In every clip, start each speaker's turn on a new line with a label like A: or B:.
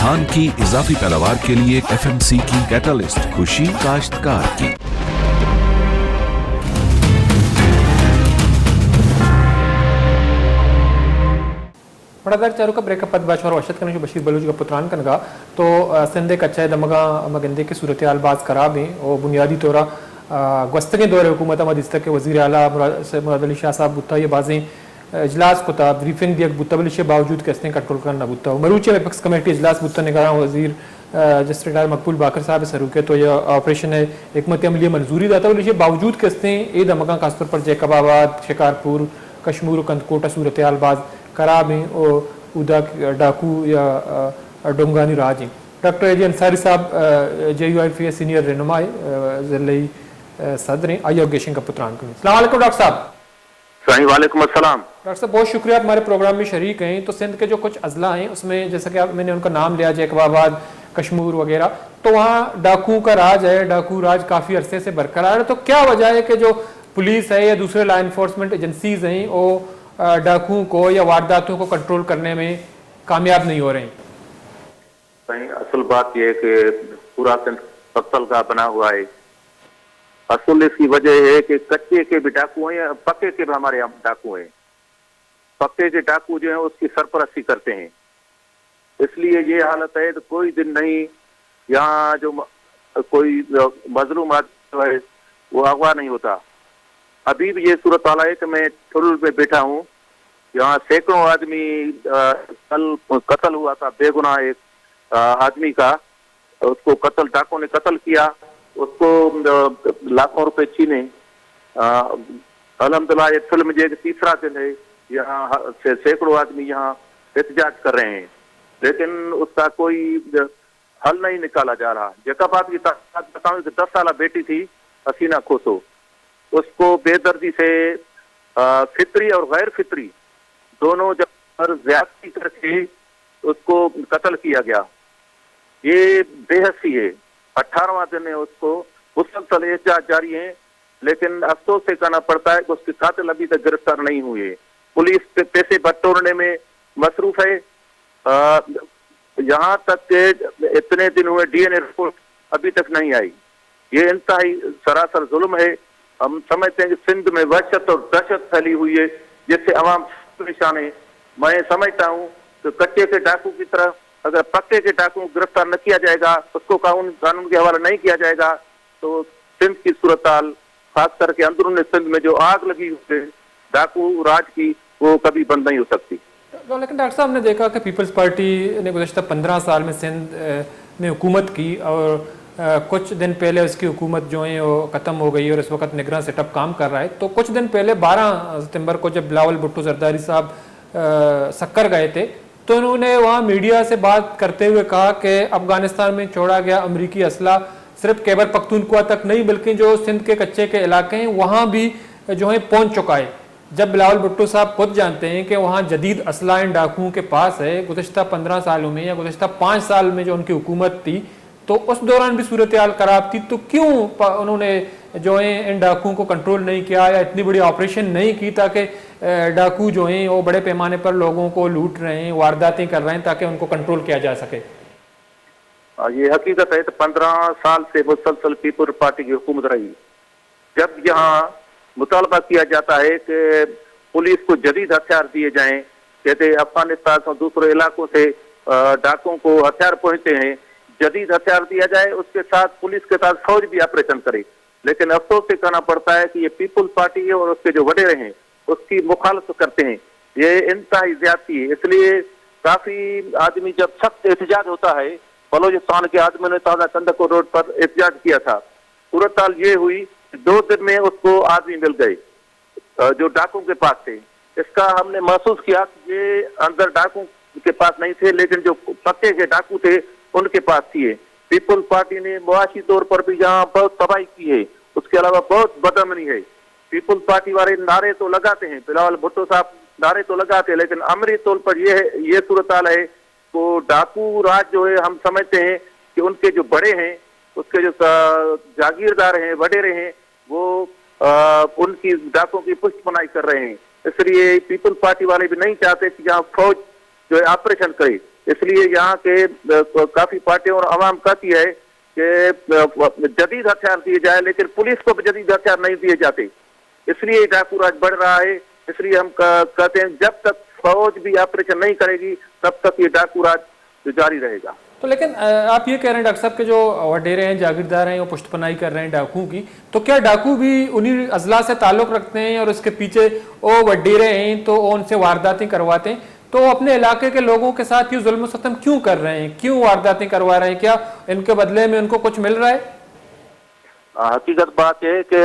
A: धान की इजाफी पैदावार के लिए FMC की कैटलिस्ट, खुशी काश्तकार की।
B: बड़ा चारों का ब्रेकअप पद बाश और वशत करने जो बशीर बलूच का पुत्रान कनगा तो सिंधे कच्चा दमगा मगंदे के सूरत हाल बाज खराब हैं और बुनियादी तौर गस्तके दौर हुकूमत मदिस्ता के वज़ीर आला मुराद अली शाह साहब बुता ये बाज़ें इजलास को था ब्रीफिंग दिया बुता बलिश बावजूद कैसे कंट्रोल करना बुता मरूचे विपक्ष कमेटी इजलास बुता ने कहा वज़ीर जस्टिस मकबूल बाकर साहब सरूके तो यह ऑपरेशन है एकमत अमली मंजूरी दाता बलिश बावजूद कैसे ए दमगा खासतौर पर जैकबाबाद शिकारपुर कश्मीर कंदकोटा सूरत हाल बाज खराब हैं और उदा डाकू या डोंगानी राज हैं। डॉक्टर एजी अंसारी साहब JUIF सीनियर रहनुमा ज़िले सदर हैं आयोगेशन का पुत्रान करें। अस्सलाम वालेकुम डॉक्टर साहब।
C: वालेकुम अस्सलाम।
B: डॉक्टर साहब बहुत शुक्रिया आप हमारे प्रोग्राम में शरीक हैं। तो सिंध के जो कुछ अजला हैं उसमें जैसा कि मैंने उनका नाम लिया जैकबाबाद कश्मीर वगैरह तो वहाँ डाकू का राज है, डाकू राज काफ़ी अरसे से बरकरार है। तो क्या वजह है कि जो पुलिस है या दूसरे लॉ इन्फोर्समेंट एजेंसीज हैं वो डाकुओं को या वारदातों को कंट्रोल करने में कामयाब नहीं हो रहे हैं?
C: असल बात यह है कि पूरा पत्तल का बना हुआ है। असल इसकी वजह है कि कच्चे के भी डाकू हैं, पक्के के भी हमारे यहाँ डाकू हैं। पक्के के डाकू जो है उसकी सरपरस्ती करते हैं, इसलिए ये हालत है। तो कोई दिन नहीं यहाँ जो कोई मजलूम आदमी है वो अगवा नहीं होता। अभी भी ये सूरत हाल है कि मैं थुरुल में बैठा हूँ, यहाँ सैकड़ों आदमी कल कत्ल हुआ था बेगुनाह एक आदमी का, उसको कत्ल डाकों ने कत्ल किया, उसको लाखों रुपए छीने। अल्हम्दुलिल्लाह ये फिल्म जो तीसरा दिन है यहाँ सैकड़ों आदमी यहाँ एहतजाज कर रहे हैं, लेकिन उसका कोई हल नहीं निकाला जा रहा। जैकबाबाद की बताऊँ कि 10 साल बेटी थी हसीना खोसो, उसको बेदर्दी से फित्री और गैर फित्री दोनों जगह ज्यादती करके उसको कत्ल किया गया। ये बेहसी है। 18वां दिन है, उसको मुसलसल एहतजाज जारी है, लेकिन अफसोस से कहना पड़ता है कि उसके कातिल अभी तक गिरफ्तार नहीं हुए। पुलिस पैसे बटोरने में मसरूफ है। यहाँ तक के इतने दिन हुए DNA रिपोर्ट अभी तक नहीं आई। ये इंतहाई सरासर जुल्म है। हम समझते हैं कि सिंध में वहशत और दहशत फैली हुई है, जिससे अवाम परेशान है। मैं समझता हूँ कि कच्चे के डाकू की तरह अगर पक्के के डाकू गिरफ्तार न किया जाएगा, उसको कानून के हवाले नहीं किया जाएगा, तो सिंध की सूरत हाल खास करके अंदरूनी सिंध में जो आग लगी हुई है डाकू राज की, वो कभी बंद नहीं हो सकती।
B: लेकिन डॉक्टर साहब ने देखा कि पीपल्स पार्टी ने गुज़श्ता 15 साल में सिंध में हुकूमत की और कुछ दिन पहले उसकी हुकूमत जो है वो ख़त्म हो गई और इस वक्त निगरान सेटअप काम कर रहा है। तो कुछ दिन पहले 12 सितंबर को जब बिलावल भुट्टो जरदारी साहब सक्कर गए थे तो उन्होंने वहाँ मीडिया से बात करते हुए कहा कि अफगानिस्तान में छोड़ा गया अमरीकी असला सिर्फ खैबर पख्तूनख्वा तक नहीं बल्कि जो सिंध के कच्चे के इलाके हैं वहाँ भी जो है पहुँच चुका है। जब बिलावल भुट्टो साहब खुद जानते हैं कि वहाँ जदीद असला इन डाकुओं के पास है, गुज़श्ता 15 सालों में या गुज़श्ता 5 साल में जो उनकी हुकूमत थी तो उस दौरान भी सूरत हाल खराब थी, तो क्यों उन्होंने जो है इन डाकुओं को कंट्रोल नहीं किया या इतनी बड़ी ऑपरेशन नहीं की ताकि डाकू जो हैं वो बड़े पैमाने पर लोगों को लूट रहे हैं, वारदातें कर रहे हैं, ताकि उनको कंट्रोल किया जा सके?
C: ये हकीकत है। तो 15 साल से मुसलसल पीपल्स पार्टी की हुकूमत रही। जब यहाँ मुतालबा किया जाता है कि पुलिस को जदीद हथियार दिए जाएं, कहते अफगानिस्तान और दूसरे इलाकों से डाकुओं को हथियार पहुंचते हैं, जदीद हथियार दिया जाए, उसके साथ पुलिस के साथ फौज भी ऑपरेशन करे। लेकिन अफसोस से कहना पड़ता है कि ये पीपल्स पार्टी है और उसके जो वडेरे हैं उसकी मुखालफत करते हैं। ये इंतहाई ज्यादती है। इसलिए काफी आदमी जब सख्त एहतजाज होता है, बलोचिस्तान के आदमी ने ताजा कंदको रोड पर एहतजाज किया था। सूरत हाल ये हुई 2 दिन में उसको आदमी मिल गए जो डाकुओं के पास थे। इसका हमने महसूस किया कि ये अंदर डाकुओं के पास नहीं थे, लेकिन जो पक्के के डाकू थे उनके पास थी। पीपल्स पार्टी ने मुआशी तौर पर भी यहाँ बहुत तबाही की है, उसके अलावा बहुत बदअमनी है। पीपल्स पार्टी वाले नारे तो लगाते हैं, बिलावल भुट्टो साहब नारे तो लगाते हैं, लेकिन अमली तौर पर ये सूरत हाल है। तो डाकू राज जो है हम समझते हैं कि उनके जो बड़े हैं, उसके जो जागीरदार हैं, वडेरे हैं, वो उनकी डाकों की पुष्टपनाई कर रहे हैं। इसलिए पीपल्स पार्टी वाले भी नहीं चाहते कि जहाँ फौज जो है ऑपरेशन करे। اس لیے یہاں کے کافی پارٹیوں اور عوام کہتی ہے کہ جدید ہتھیار دیے جائے، لیکن پولیس کو بھی جدید ہتھیار نہیں دیے جاتے، اس لیے ڈاکو راج بڑھ رہا ہے. اس لیے ہم کہتے ہیں جب تک فوج بھی آپریشن نہیں کرے گی تب تک یہ ڈاکو راج جاری رہے گا.
B: تو لیکن آپ یہ کہہ رہے ہیں ڈاکٹر صاحب کہ جو وڈیرے ہیں، جاگیردار ہیں، وہ پشت پناہی کر رہے ہیں ڈاکو کی، تو کیا ڈاکو بھی انہی اضلاع سے تعلق رکھتے ہیں اور اس کے پیچھے وہ وڈیرے ہیں تو ان سے وارداتیں کرواتے ہیں؟ تو اپنے علاقے کے لوگوں کے ساتھ یہ ظلم و ستم کیوں کر رہے ہیں، کیوں وارداتیں کروا رہے ہیں؟ کیا ان کے بدلے میں ان کو کچھ مل رہا ہے؟
C: حقیقت بات ہے کہ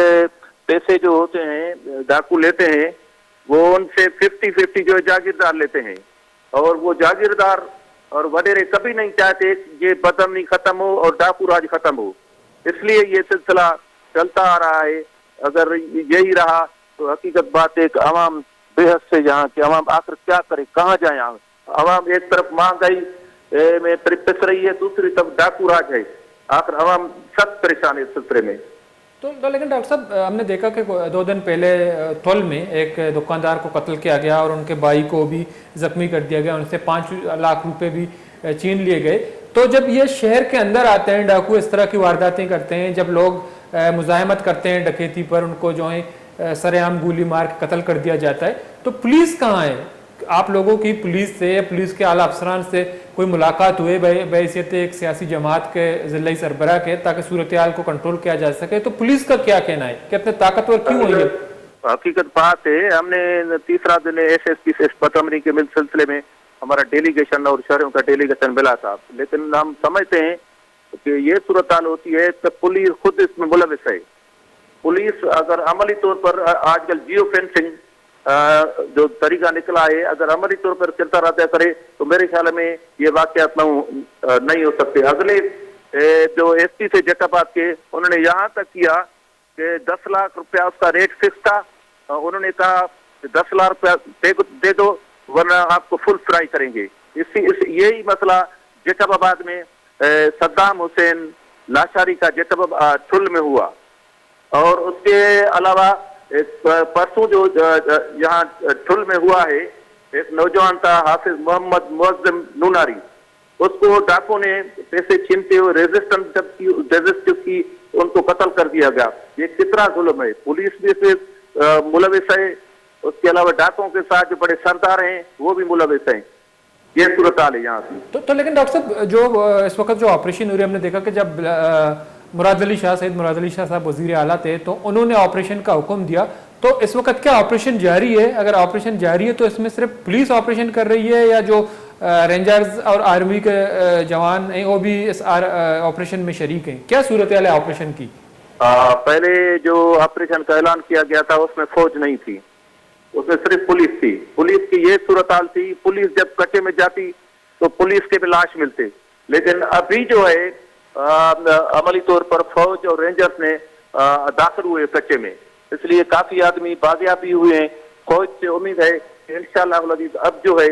C: پیسے جو ہوتے ہیں ڈاکو لیتے ہیں وہ ان سے 50-50 جو جاگیردار لیتے ہیں، اور وہ جاگیردار اور وڈیرے کبھی نہیں چاہتے یہ بدامنی ختم ہو اور ڈاکو راج ختم ہو. اس لیے یہ سلسلہ چلتا آ رہا ہے. اگر یہی رہا تو حقیقت بات ہے کہ عوام بے حد سے یہاں کہ عوام آخر کیا کرے، کہاں جائیں؟ عوام ایک طرف مہنگائی میں پس رہی ہے، دوسری طرف ڈاکو راج ہے، آخر عوام سخت پریشان ہے اس سلسلے میں.
B: تو لیکن ڈاکٹر صاحب ہم نے دیکھا کہ 2 دن پہلے تھول میں ایک دکاندار کو قتل کیا گیا اور ان کے بھائی کو بھی زخمی کر دیا گیا، ان سے 5 لاکھ روپے بھی چھین لیے گئے. تو جب یہ شہر کے اندر آتے ہیں ڈاکو، اس طرح کی وارداتیں کرتے ہیں، جب لوگ مزاحمت کرتے ہیں ڈکیتی پر، ان کو جو ہے سر عام گولی مار کے قتل کر دیا جاتا ہے، تو پولیس کہاں ہے؟ آپ لوگوں کی پولیس سے، پولیس کے اعلیٰ افسران سے کوئی ملاقات ہوئے بحیثیت ایک سیاسی جماعت کے ضلعی سربراہ کے، تاکہ صورتحال کو کنٹرول کیا جا سکے؟ تو پولیس کا کیا کہنا ہے کہ اتنے طاقتور کیوں ہوئی ہے؟
C: حقیقت بات ہے ہم نے تیسرا دن ایس ایس پی سے بدامنی کے سلسلے میں ہمارا ڈیلیگیشن اور شہروں کا ڈیلیگیشن ملا تھا، لیکن ہم سمجھتے ہیں کہ یہ صورتحال ہوتی ہے کہ پولیس خود اس میں ملوث ہے. پولیس اگر عملی طور پر آج کل جیو فینسنگ جو طریقہ نکلا ہے، اگر عملی طور پر کردار ادا کرے تو میرے خیال میں یہ واقعات نہیں ہو سکتے. اگلے جو ایس پی سے جیٹ آباد کے، انہوں نے یہاں تک کیا کہ 10 لاکھ روپیہ اس کا ریٹ فکس تھا، انہوں نے کہا کہ 10 لاکھ روپیہ دے دو ورنہ آپ کو فل فرائی کریں گے. یہی مسئلہ جیکب آباد میں صدام حسین لاشاری کا جیکب ٹھل میں ہوا، اور اس کے علاوہ پرسوں جو یہاں ٹھل میں ہوا ہے ایک نوجوان تھا حافظ محمد معظم نوناری، اس کو ڈاکو نے پیسے چھینتے ہوئے ریزسٹنس کی ان کو قتل کر دیا گیا. یہ کتنا ظلم ہے! پولیس بھی اس میں ملوث ہے، اس کے علاوہ ڈاکوں کے ساتھ جو بڑے سردار ہیں وہ بھی ملوث ہیں. یہ صورتحال ہے یہاں کی.
B: تو لیکن ڈاکٹر صاحب جو اس وقت جو آپریشن ہو رہی ہے، ہم نے دیکھا کہ جب سید مراد علی شاہ صاحب وزیر اعلیٰ تھے تو انہوں نے آپریشن کا حکم دیا، تو اس وقت کیا آپریشن جاری ہے؟ اگر آپریشن جاری ہے تو اس میں صرف پولیس آپریشن کر رہی ہے یا جو رینجرز اور آرمی کے جوان ہیں وہ بھی اس آپریشن میں شریک ہیں؟ کیا صورتحال ہے آپریشن کی؟
C: پہلے جو آپریشن کا اعلان کیا گیا تھا اس میں فوج نہیں تھی، اس میں صرف پولیس تھی. پولیس کی یہ صورتحال تھی، پولیس جب کچے میں جاتی تو پولیس کے بھی لاش ملتے، لیکن ابھی جو ہے عملی طور پر فوج اور رینجرز نے داخل ہوئے کچے میں، اس لیے کافی آدمی بازیاب بھی ہوئے ہیں. فوج سے امید ہے کہ انشاءاللہ العزیز اب جو ہے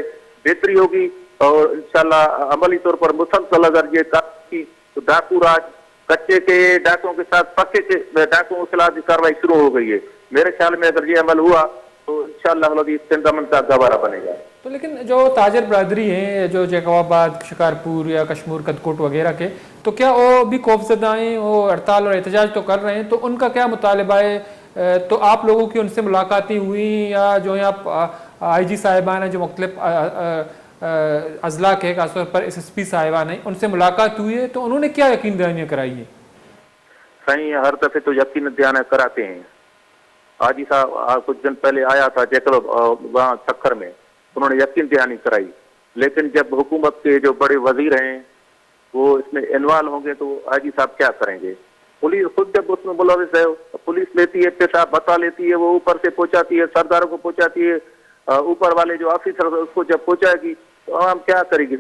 C: بہتری ہوگی، اور انشاءاللہ عملی طور پر مسلسل اگر یہ کی تو ڈاکو راج کچے کے ڈاکوں کے ساتھ پکے کے ڈاکوں کے خلاف کارروائی شروع ہو گئی ہے. میرے خیال میں اگر یہ عمل ہوا تو انشاءاللہ العزیز سندھ امن کا گہوارہ بنے گا.
B: تو لیکن جو تاجر برادری ہیں جو جیکب آباد، شکارپور یا کشمور کدکوٹ وغیرہ کے، تو کیا وہ بھی خوف زدہ ہیں؟ وہ ہڑتال اور احتجاج تو کر رہے ہیں، تو ان کا کیا مطالبہ ہے؟ تو آپ لوگوں کی ان سے ملاقاتیں ہوئیں یا جو یہاں آئی جی صاحبان ہیں جو مختلف اضلاع کے خاص طور پر ایس ایس پی صاحبان ہیں، ان سے ملاقات ہوئی ہے تو انہوں نے کیا یقین دہانیاں کرائی ہیں؟
C: صحیح، ہر دفعے تو یقین دہانیاں کراتے ہیں. حاجی صاحب کچھ دن پہلے آیا تھا جیکب وہاں سکھر میں، انہوں نے یقین دہانی کرائی، لیکن جب حکومت کے جو بڑے وزیر ہیں وہ اس میں انوالو ہوں گے تو حاجی صاحب کیا کریں گے؟ پولیس خود جب اس میں ملوث ہے، پولیس لیتی ہے پیسہ بتا لیتی ہے، وہ اوپر سے پہنچاتی ہے، سرداروں کو پہنچاتی ہے، اوپر والے جو آفیسر اس کو جب پہنچائے گی تو عوام کیا کرے گی؟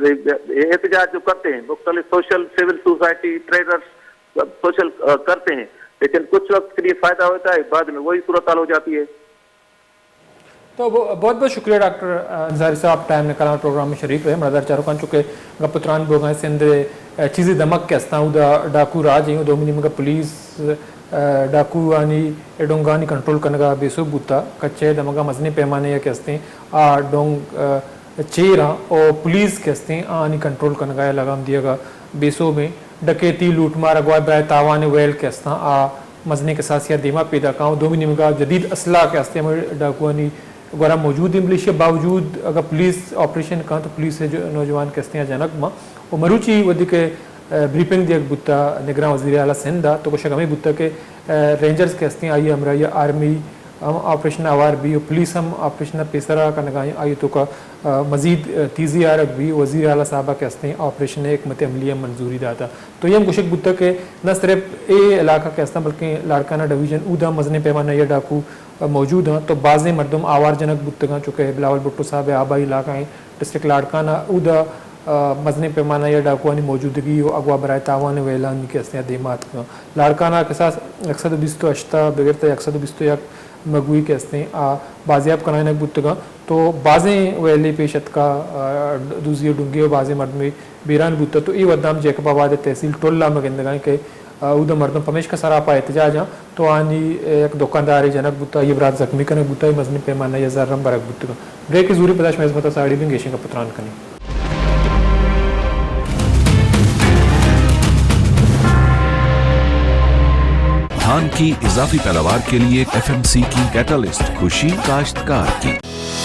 C: احتجاج جو کرتے ہیں مختلف social civil society traders social کرتے ہیں، لیکن کچھ وقت کے لیے فائدہ ہوتا ہے، بعد میں وہی صورتحال ہو جاتی ہے.
B: تو بہت بہت شکریہ ڈاکٹر انصاری صاحب ٹائم نکالا پروگرام میں شریف رہے. مردار چاروکان چکے گپتران بوگائیں سندھ چیزی دمک کے استاؤں دا ڈاکو راج ہیں دو منی مگا پولیس ڈاکو آنی ڈونگانی کنٹرول کرنے کا بے سو بوتا کچے دمگا مزنی پیمانے یا کہستے ہیں ڈونگ चेरा और पुलिस के हस्ते आनी कंट्रोल करने का लगाम दिया गा बेसों में डकैती लूटमार अगवा बराए तावान वेल के हस्ता आ मजने के साथ या दिमा पैदा काऊँ दो मिनट का जदीद असला के हस्ते में डाकुआनी वगैरह मौजूद मलेशिया बावजूद अगर पुलिस ऑपरेशन का तो पुलिस से जो नौजवान के हस्ते जनक माँ और मरुची वधी के ब्रीफिंग दिया बुत्ता निगरान वज़ीर आला सिंध तो कुछ हमें बुत्ता के रेंजर्स के हस्ते आई हमरा या आर्मी हम ऑपरेशन आवार भी और पुलिस हम ऑपरेशन पेसरा का नगाई आई तो का मजीद तीजी आरक भी वज़ीर आला साहबा के हस्ते ऑपरेशन एक मत अमलिया मंजूरी दाता तो ये हम कुछ बुत्ता के न सिर्फ ए इलाका के हस्ता बल्कि लाड़काना डिवीजन उदा मजने पैमाना या डाकू मौजूद हैं तो बाज़ मरदम आवार जनक बुत्तगा चुके हैं बिलावल भुट्टो साहब आबाई इलाका है डिस्ट्रिक्ट लाड़काना उदा मजने पैमाना या डाकुआनी मौजूदगी और अगवा बराए तावान वेलान के हस्ते देमात का लाड़काना के साथ अक्सर बिस्तो अश्ता बगैर अक्सर बिस्तो या मगुई के हस्ते बाजियाब कराने बुत्तगा तो बाज़ें वेले पेशत का दूसरी डूंगे और बाज़ें मर्द में बीरान बुत्ता तो ये वदाम जैकबाबाद तहसील टोल्ला में गंदगा के उदा मर्दम पमेश का सरापा एहतजाज तो आनी एक दुकानदार जनक बुत्ता ये बरात जख्मी कनक बुत्ता मजने पैमाना या जर्रम बरक बुत्तगा ब्रेक की जूरी पदाश मेजबता साड़ी बिंग एशियन का पत्रान कनी
A: धान की इजाफी पैदावार के लिए FMC की कैटलिस्ट खुशी काश्तकार की।